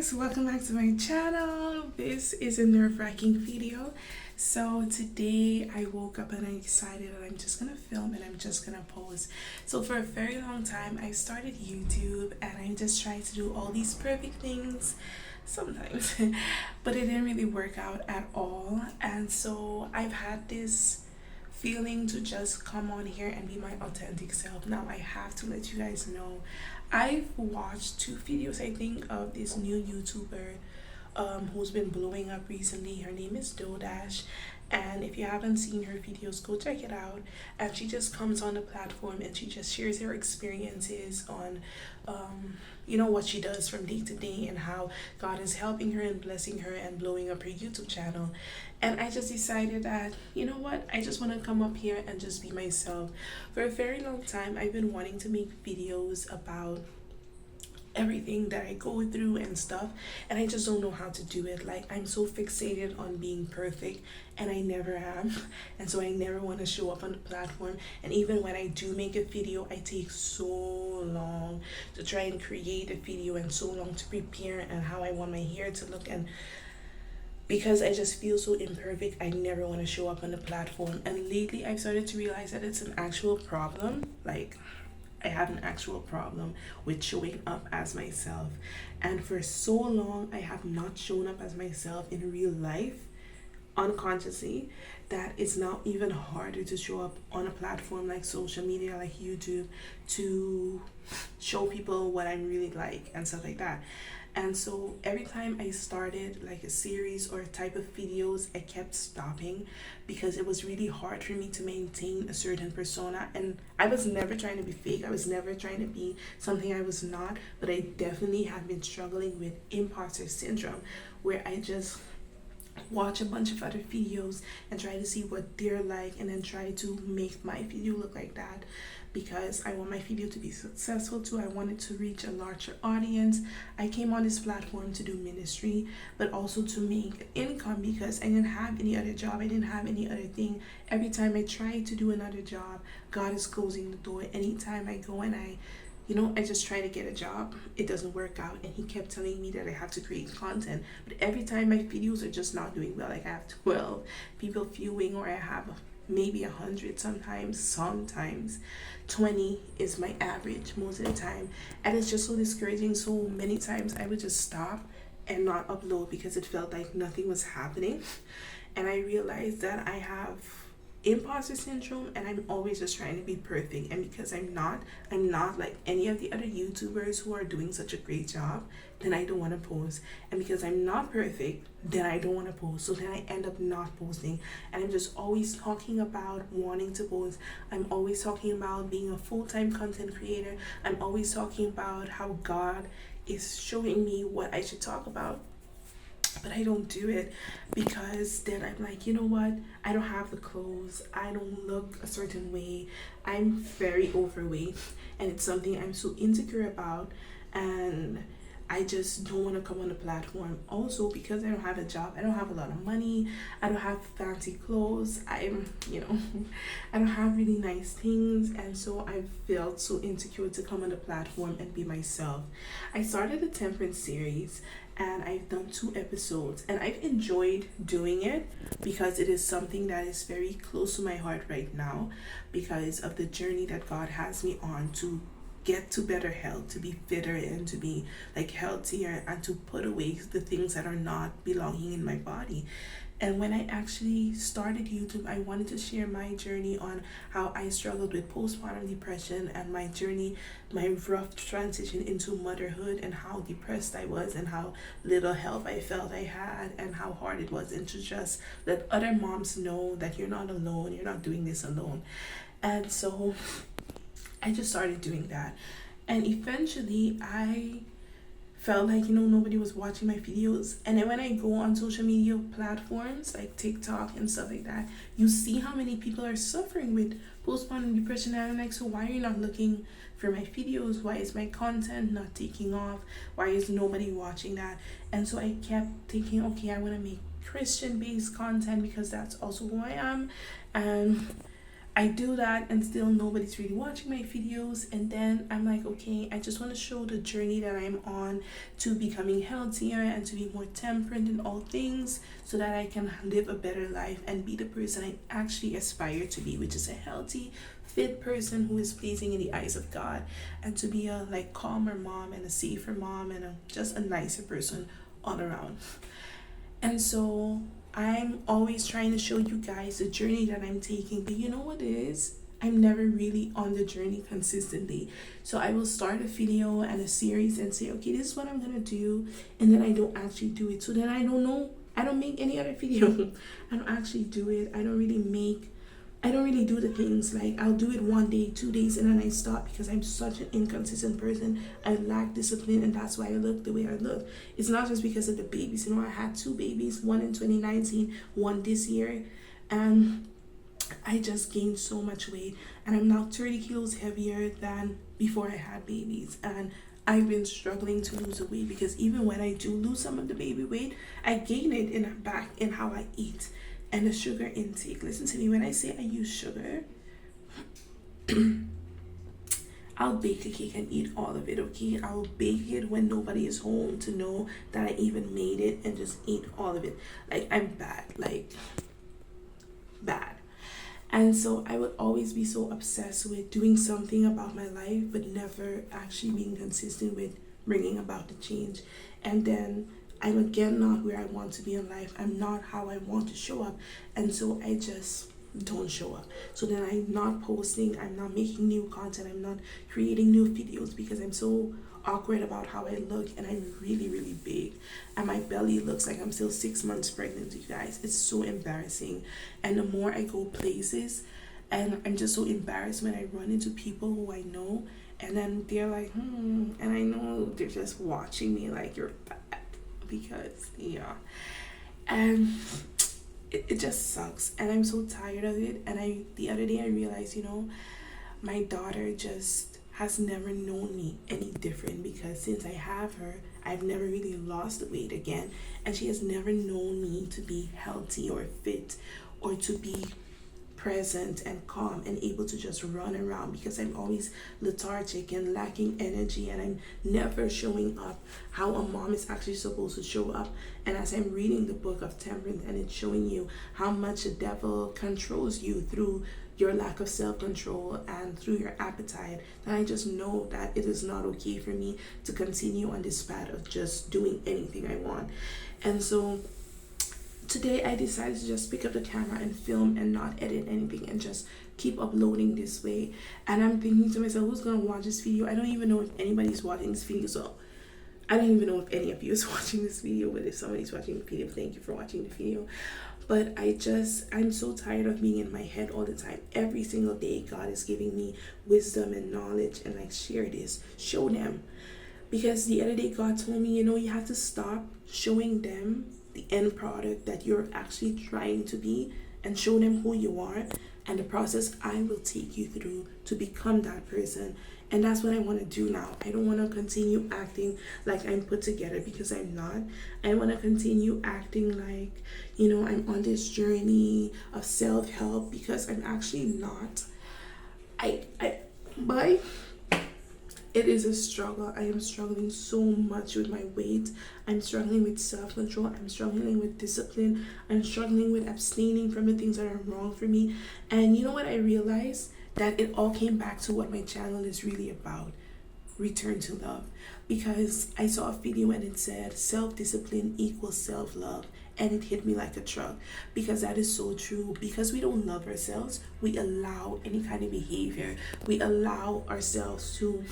guys, welcome back to my channel. This is a nerve-wracking video. So today I woke up and I decided that I'm just gonna film and I'm just gonna post. So for a very long time I started YouTube and I just tried to do all these perfect things sometimes but it didn't really work out at all. And so I've had this feeling to just come on here and be my authentic self. Now I have to let you guys know I've watched two videos, I think, of this new YouTuber who's been blowing up recently. Her name is Dash, and if you haven't seen her videos, go check it out. And she just comes on the platform and she just shares her experiences on what she does from day to day and how God is helping her and blessing her and blowing up her YouTube channel. And I just decided that, you know what, I just want to come up here and just be myself. For a very long time I've been wanting to make videos about everything that I go through and stuff, and I just don't know how to do it. Like, I'm so fixated on being perfect, and I never am. And so I never want to show up on the platform. And even when I do make a video, I take so long to try and create a video and so long to prepare and how I want my hair to look. And because I just feel so imperfect, I never want to show up on the platform. And lately I've started to realize that it's an actual problem. Like, I have an actual problem with showing up as myself. And for so long, I have not shown up as myself in real life, unconsciously, that it's now even harder to show up on a platform like social media, like YouTube, to show people what I'm really like and stuff like that. And so every time I started like a series or a type of videos, I kept stopping because it was really hard for me to maintain a certain persona. And I was never trying to be fake. I was never trying to be something I was not. But I definitely have been struggling with imposter syndrome, where I just watch a bunch of other videos and try to see what they're like and then try to make my video look like that, because I want my video to be successful too. I want it to reach a larger audience. I came on this platform to do ministry, but also to make income, because I didn't have any other job. I didn't have any other thing. Every time I try to do another job, God is closing the door. Anytime I go and I just try to get a job, it doesn't work out. And he kept telling me that I have to create content. But every time my videos are just not doing well. Like, I have 12 people viewing, or I have maybe 100 sometimes 20 is my average most of the time. And it's just so discouraging. So many times I would just stop and not upload because it felt like nothing was happening. And I realized that I have imposter syndrome, and I'm always just trying to be perfect. And because I'm not like any of the other YouTubers who are doing such a great job, then I don't want to post. And because I'm not perfect, then I don't want to post. So then I end up not posting. And I'm just always talking about wanting to post. I'm always talking about being a full-time content creator. I'm always talking about how God is showing me what I should talk about. But I don't do it because then I'm like, you know what? I don't have the clothes. I don't look a certain way. I'm very overweight, and it's something I'm so insecure about. And I just don't want to come on the platform. Also, because I don't have a job, I don't have a lot of money, I don't have fancy clothes, I don't have really nice things. And so I felt so insecure to come on the platform and be myself. I started a temperance series, and I've done 2 episodes, and I've enjoyed doing it because it is something that is very close to my heart right now, because of the journey that God has me on to get to better health, to be fitter and to be like healthier, and to put away the things that are not belonging in my body. And when I actually started YouTube, I wanted to share my journey on how I struggled with postpartum depression and my journey, my rough transition into motherhood, and how depressed I was and how little help I felt I had, and how hard it was, and to just let other moms know that you're not alone, you're not doing this alone. And so I just started doing that. And eventually I felt like, nobody was watching my videos. And then when I go on social media platforms like TikTok and stuff like that, you see how many people are suffering with postpartum depression. And I'm like, so why are you not looking for my videos? Why is my content not taking off? Why is nobody watching that? And so I kept thinking, okay, I want to make Christian based content because that's also who I am. And I do that and still nobody's really watching my videos. And then I'm like, okay, I just want to show the journey that I'm on to becoming healthier and to be more temperate in all things so that I can live a better life and be the person I actually aspire to be, which is a healthy, fit person who is pleasing in the eyes of God, and to be a like calmer mom and a safer mom and just a nicer person all around. And so I'm always trying to show you guys the journey that I'm taking. But you know what it is? I'm never really on the journey consistently. So I will start a video and a series and say, okay, this is what I'm going to do. And then I don't actually do it. So then I don't know. I don't make any other video. I don't actually do it. I don't really do the things. Like, I'll do it 1 day, 2 days, and then I stop because I'm such an inconsistent person. I lack discipline, and that's why I look the way I look. It's not just because of the babies. You know, I had 2 babies, one in 2019, one this year, and I just gained so much weight, and I'm now 30 kilos heavier than before I had babies. And I've been struggling to lose the weight because even when I do lose some of the baby weight, I gain it back in how I eat and the sugar intake. Listen to me, when I say I use sugar, I'll bake a cake and eat all of it, okay? I'll bake it when nobody is home to know that I even made it and just eat all of it. Like, I'm bad, like, bad. And so I would always be so obsessed with doing something about my life, but never actually being consistent with bringing about the change. And then I'm again not where I want to be in life. I'm not how I want to show up. And so I just don't show up. So then I'm not posting, I'm not making new content, I'm not creating new videos because I'm so awkward about how I look, and I'm really, really big. And my belly looks like I'm still 6 months pregnant, you guys. It's so embarrassing. And the more I go places, and I'm just so embarrassed when I run into people who I know, and then they're like, and I know they're just watching me like, you're fat. Because and it just sucks, and I'm so tired of it. And the other day I realized, my daughter just has never known me any different, because since I have her, I've never really lost the weight again, and she has never known me to be healthy or fit or to be present and calm and able to just run around, because I'm always lethargic and lacking energy, and I'm never showing up how a mom is actually supposed to show up. And as I'm reading the book of Temperance, and it's showing you how much the devil controls you through your lack of self-control and through your appetite, then I just know that it is not okay for me to continue on this path of just doing anything I want. And so today I decided to just pick up the camera and film and not edit anything and just keep uploading this way. And I'm thinking to myself, who's gonna watch this video? I don't even know if anybody's watching this video, so I don't even know if any of you is watching this video. But if somebody's watching the video, thank you for watching the video. But I'm so tired of being in my head all the time. Every single day God is giving me wisdom and knowledge, and like, share this, show them. Because the other day God told me, you have to stop showing them the end product that you're actually trying to be, and show them who you are and the process I will take you through to become that person. And that's what I want to do now. I don't want to continue acting like I'm put together, because I'm not. I want to continue acting like, I'm on this journey of self-help, because I'm actually not. But it is a struggle. I am struggling so much with my weight. I'm struggling with self-control. I'm struggling with discipline. I'm struggling with abstaining from the things that are wrong for me. And you know what I realized? That it all came back to what my channel is really about. Return to love. Because I saw a video and it said self-discipline equals self-love. And it hit me like a truck, because that is so true. Because we don't love ourselves, we allow any kind of behavior. We allow ourselves to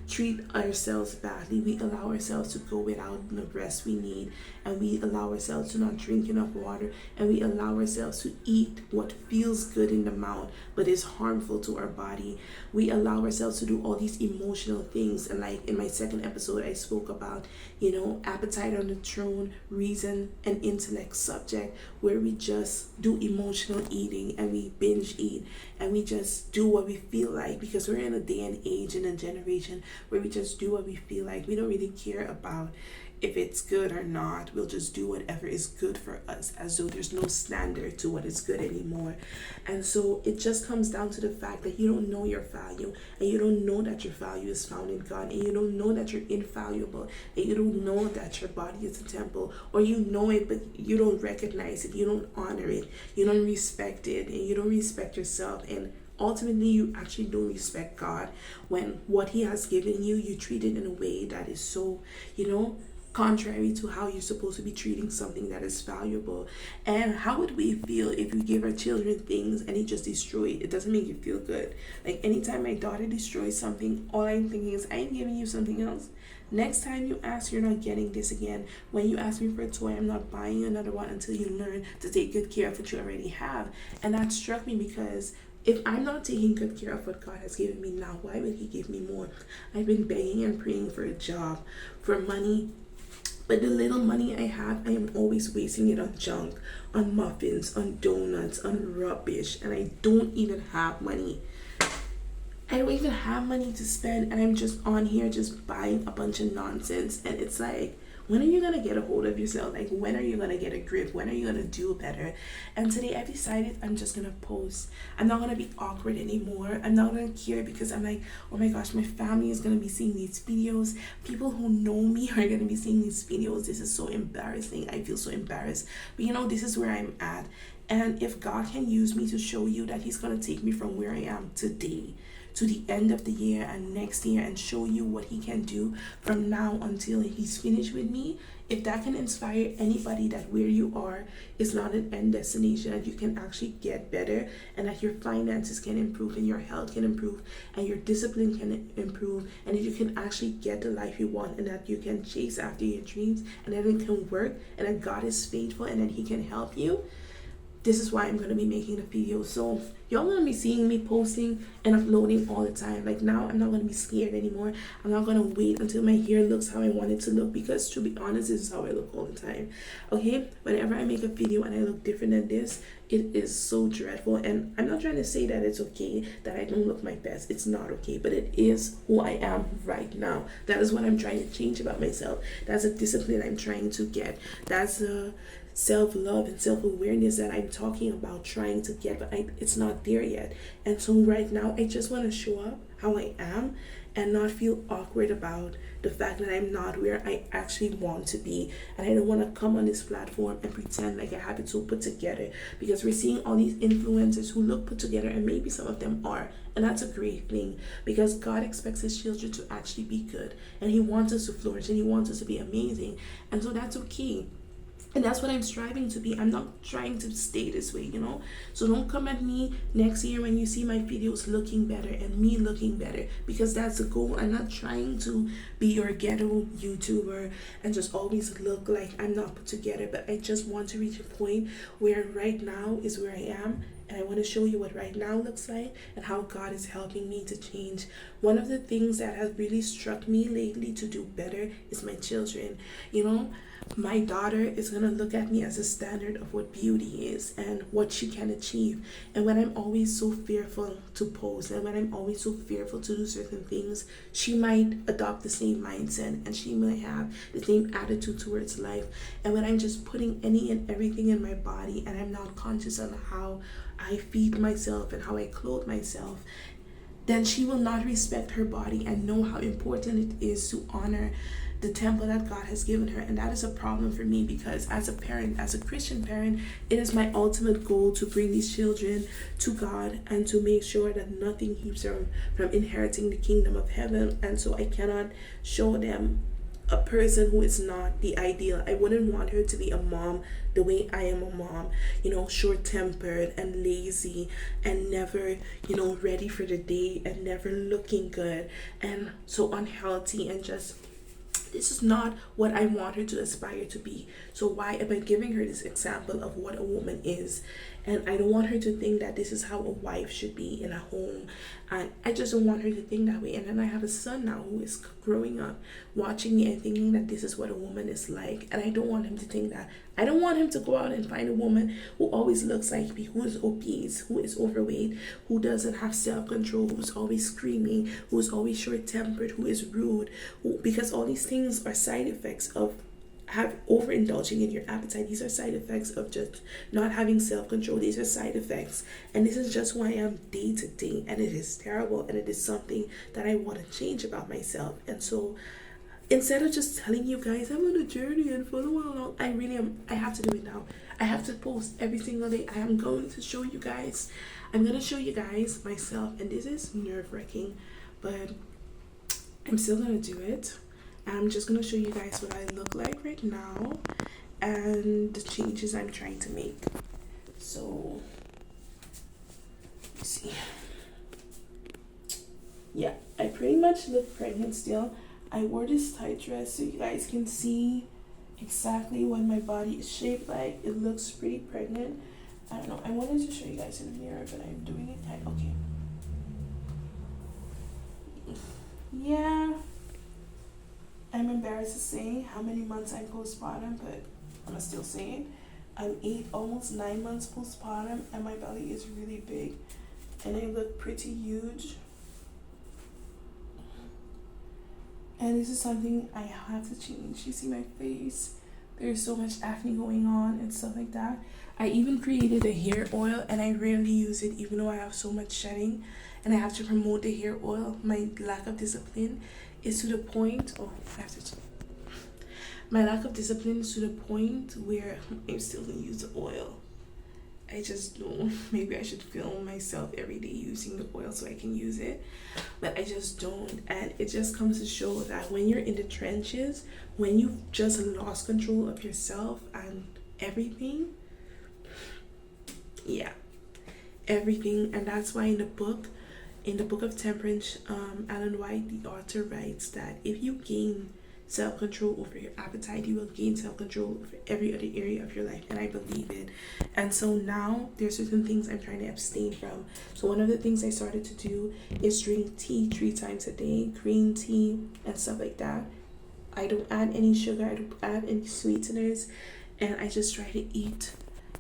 treat ourselves badly. We allow ourselves to go without the rest we need, and we allow ourselves to not drink enough water, and we allow ourselves to eat what feels good in the mouth but is harmful to our body. We allow ourselves to do all these emotional things. And like in my second episode, I spoke about appetite on the throne, reason and intellect subject, where we just do emotional eating and we binge eat and we just do what we feel like, because we're in a day and age and a generation where we just do what we feel like. We don't really care about if it's good or not. We'll just do whatever is good for us, as though there's no standard to what is good anymore. And so it just comes down to the fact that you don't know your value, and you don't know that your value is found in God, and you don't know that you're invaluable, and you don't know that your body is a temple, or you know it but you don't recognize it, you don't honor it, you don't respect it, and you don't respect yourself. And ultimately you actually don't respect God when what he has given you, you treat it in a way that is so, contrary to how you're supposed to be treating something that is valuable. And how would we feel if we give our children things and it just destroy it? It doesn't make you feel good. Like anytime my daughter destroys something, all I'm thinking is, I ain't giving you something else. Next time you ask, you're not getting this again. When you ask me for a toy, I'm not buying another one until you learn to take good care of what you already have. And that struck me, because if I'm not taking good care of what God has given me now, why would he give me more? I've been begging and praying for a job, for money, but the little money I have, I am always wasting it on junk, on muffins, on donuts, on rubbish, and I don't even have money. I don't even have money to spend, and I'm just on here just buying a bunch of nonsense. And it's like, when are you gonna get a hold of yourself? Like, when are you gonna get a grip? When are you gonna do better? And today I've decided I'm just gonna post. I'm not gonna be awkward anymore. I'm not gonna care, because I'm like, oh my gosh, my family is gonna be seeing these videos. People who know me are gonna be seeing these videos. This is so embarrassing. I feel so embarrassed. But this is where I'm at. And if God can use me to show you that he's gonna take me from where I am today to the end of the year and next year, and show you what he can do from now until he's finished with me, if that can inspire anybody that where you are is not an end destination, that you can actually get better, and that your finances can improve, and your health can improve, and your discipline can improve, and that you can actually get the life you want, and that you can chase after your dreams, and that it can work, and that God is faithful, and that he can help you, this is why I'm going to be making the video. So y'all going to be seeing me posting and uploading all the time. Like, now I'm not going to be scared anymore. I'm not going to wait until my hair looks how I want it to look, because to be honest, this is how I look all the time. Okay, whenever I make a video and I look different than this, it is so dreadful. And I'm not trying to say that it's okay that I don't look my best. It's not okay, but it is who I am right now. That is what I'm trying to change about myself. That's a discipline I'm trying to get. That's a self-love and self-awareness that I'm talking about trying to get, but it's not there yet. And so right now I just want to show up how I am and not feel awkward about the fact that I'm not where I actually want to be. And I don't want to come on this platform and pretend like I have it so put together, because we're seeing all these influencers who look put together, and maybe some of them are, and that's a great thing, because God expects his children to actually be good, and he wants us to flourish, and he wants us to be amazing. And so that's okay. And that's what I'm striving to be. I'm not trying to stay this way, So don't come at me next year when you see my videos looking better and me looking better, because that's the goal. I'm not trying to be your ghetto YouTuber and just always look like I'm not put together. But I just want to reach a point where right now is where I am. And I want to show you what right now looks like and how God is helping me to change. One of the things that has really struck me lately to do better is my children. My daughter is going to look at me as a standard of what beauty is and what she can achieve. And when I'm always so fearful to pose, and when I'm always so fearful to do certain things, she might adopt the same mindset, and she might have the same attitude towards life. And when I'm just putting any and everything in my body, and I'm not conscious on how I feed myself and how I clothe myself, then she will not respect her body and know how important it is to honor the temple that God has given her. And that is a problem for me, because as a parent, as a Christian parent, it is my ultimate goal to bring these children to God and to make sure that nothing keeps them from inheriting the kingdom of heaven. And so I cannot show them a person who is not the ideal. I wouldn't want her to be a mom the way I am a mom, short-tempered and lazy and never, ready for the day and never looking good and so unhealthy, and just, this is not what I want her to aspire to be. So why am I giving her this example of what a woman is? And I don't want her to think that this is how a wife should be in a home. And I just don't want her to think that way. And then I have a son now who is growing up, watching me and thinking that this is what a woman is like. And I don't want him to think that. I don't want him to go out and find a woman who always looks like me, who is obese, who is overweight, who doesn't have self-control, who's always screaming, who is always short-tempered, who is rude, because all these things are side effects of have overindulging in your appetite. These are side effects of just not having self-control. These are side effects, and this is just who I am day to day, and it is terrible, and it is something that I want to change about myself. And so instead of just telling you guys I'm on a journey and follow along, I really am. I have to do it now. I have to post every single day. I am going to show you guys. I'm gonna show you guys myself, and this is nerve-wracking, but I'm still gonna do it. I'm just gonna show you guys what I look like right now and the changes I'm trying to make. So let's see. Yeah, I pretty much look pregnant still. I wore this tight dress so you guys can see exactly what my body is shaped like. It looks pretty pregnant. I don't know. I wanted to show you guys in the mirror, but I'm doing it tight. Okay. Yeah. I'm embarrassed to say how many months I'm postpartum, but I'm still saying I'm almost 9 months postpartum, and my belly is really big, and I look pretty huge. And this is something I have to change. You see my face? There's so much acne going on and stuff like that. I even created a hair oil, and I rarely use it even though I have so much shedding and I have to promote the hair oil. My lack of discipline is to the point, my lack of discipline is to the point where I'm still gonna use the oil. I just don't. Maybe I should film myself every day using the oil so I can use it, but I just don't. And it just comes to show that when you're in the trenches, when you've just lost control of yourself and everything, yeah, everything. And that's why in the book of Temperance, Ellen White, the author, writes that if you gain self-control over your appetite, you will gain self-control over every other area of your life. And I believe it. And so now there's certain things I'm trying to abstain from. So one of the things I started to do is drink tea 3 times a day, green tea and stuff like that. I don't add any sugar, I don't add any sweeteners, and I just try to eat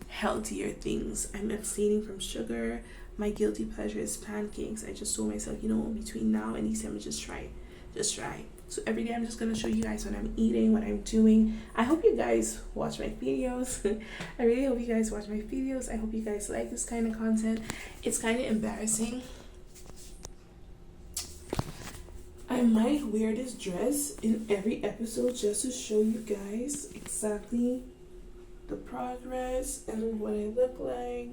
healthier things. I'm abstaining from sugar. My guilty pleasure is pancakes. I just told myself, between now and December, just try. So every day I'm just going to show you guys what I'm eating, what I'm doing. I hope you guys watch my videos. I really hope you guys watch my videos. I hope you guys like this kind of content. It's kind of embarrassing. I might wear this dress in every episode just to show you guys exactly the progress and what I look like.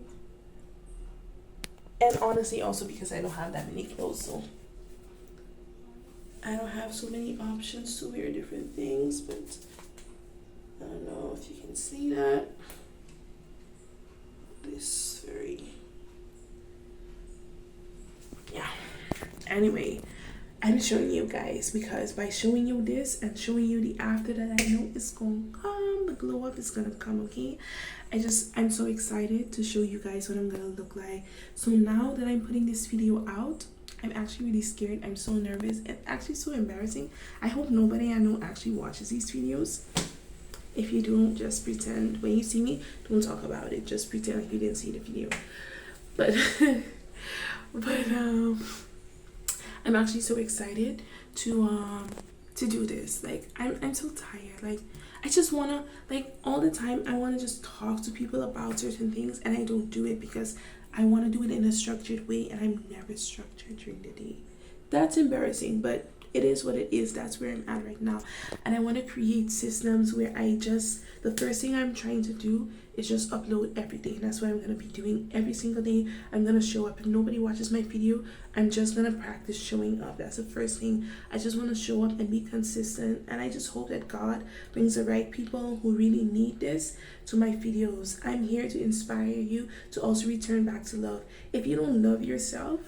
And honestly, also because I don't have that many clothes, so I don't have so many options to wear different things, but I don't know if you can see that. Yeah. Anyway, I'm showing you guys because by showing you this and showing you the after that, I know it's gonna come, the glow up is gonna come, okay? I'm so excited to show you guys what I'm gonna look like. So now that I'm putting this video out, I'm actually really scared. I'm so nervous and actually so embarrassing. I hope nobody I know actually watches these videos. If you don't, just pretend. When you see me, don't talk about it. Just pretend like you didn't see the video. But I'm actually so excited to do this. Like I'm so tired. Like I just wanna, like, all the time I wanna just talk to people about certain things, and I don't do it because I want to do it in a structured way, and I'm never structured during the day. That's embarrassing, but it is what it is. That's where I'm at right now. And I want to create systems where the first thing I'm trying to do is just upload every day. And that's what I'm going to be doing every single day. I'm going to show up. If nobody watches my video, I'm just going to practice showing up. That's the first thing. I just want to show up and be consistent. And I just hope that God brings the right people who really need this to my videos. I'm here to inspire you to also return back to love. If you don't love yourself,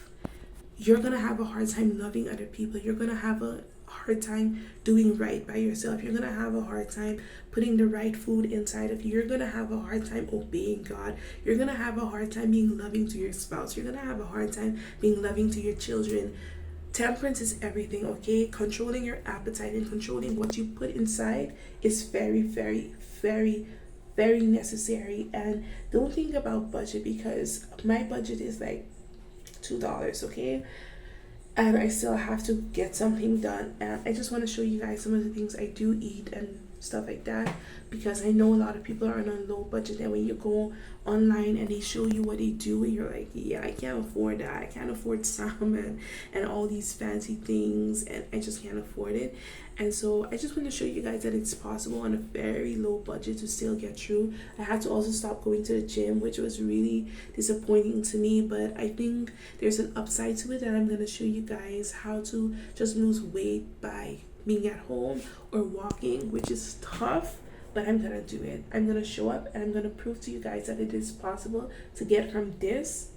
you're going to have a hard time loving other people. You're going to have a hard time doing right by yourself. You're going to have a hard time putting the right food inside of you. You're going to have a hard time obeying God. You're going to have a hard time being loving to your spouse. You're going to have a hard time being loving to your children. Temperance is everything, okay? Controlling your appetite and controlling what you put inside is very, very, very, very necessary. And don't think about budget, because my budget is like $2, okay? And I still have to get something done. And I just want to show you guys some of the things I do eat and stuff like that, because I know a lot of people are on a low budget, and when you go online and they show you what they do, and you're like, yeah, I can't afford that. I can't afford salmon and all these fancy things, and I just can't afford it. And so I just want to show you guys that it's possible on a very low budget to still get through. I had to also stop going to the gym, which was really disappointing to me, but I think there's an upside to it, that I'm going to show you guys how to just lose weight by being at home or walking, which is tough, but I'm gonna do it. I'm gonna show up, and I'm gonna prove to you guys that it is possible to get from this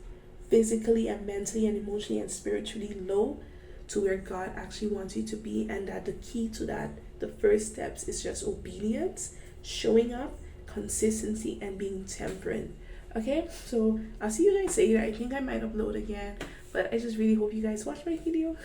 physically and mentally and emotionally and spiritually low to where God actually wants you to be, and that the key to that, the first steps, is just obedience, showing up, consistency, and being temperate. Okay, so I'll see you guys later. I think I might upload again, but I just really hope you guys watch my video.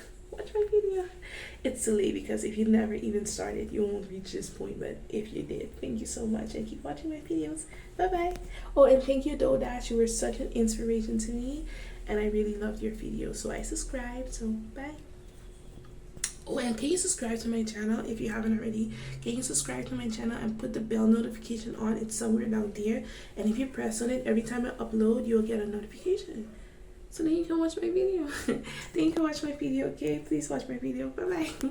It's too late, because if you never even started, you won't reach this point, but if you did, thank you so much, and keep watching my videos. Bye bye. Oh, and thank you, Dash. You were such an inspiration to me, and I really loved your video, so I subscribed. So bye. Oh, and can you subscribe to my channel if you haven't already? Can you subscribe to my channel and put the bell notification on? It's somewhere down there, and if you press on it, every time I upload, you'll get a notification. So then you can watch my video. Then you can watch my video, okay? Please watch my video. Bye bye.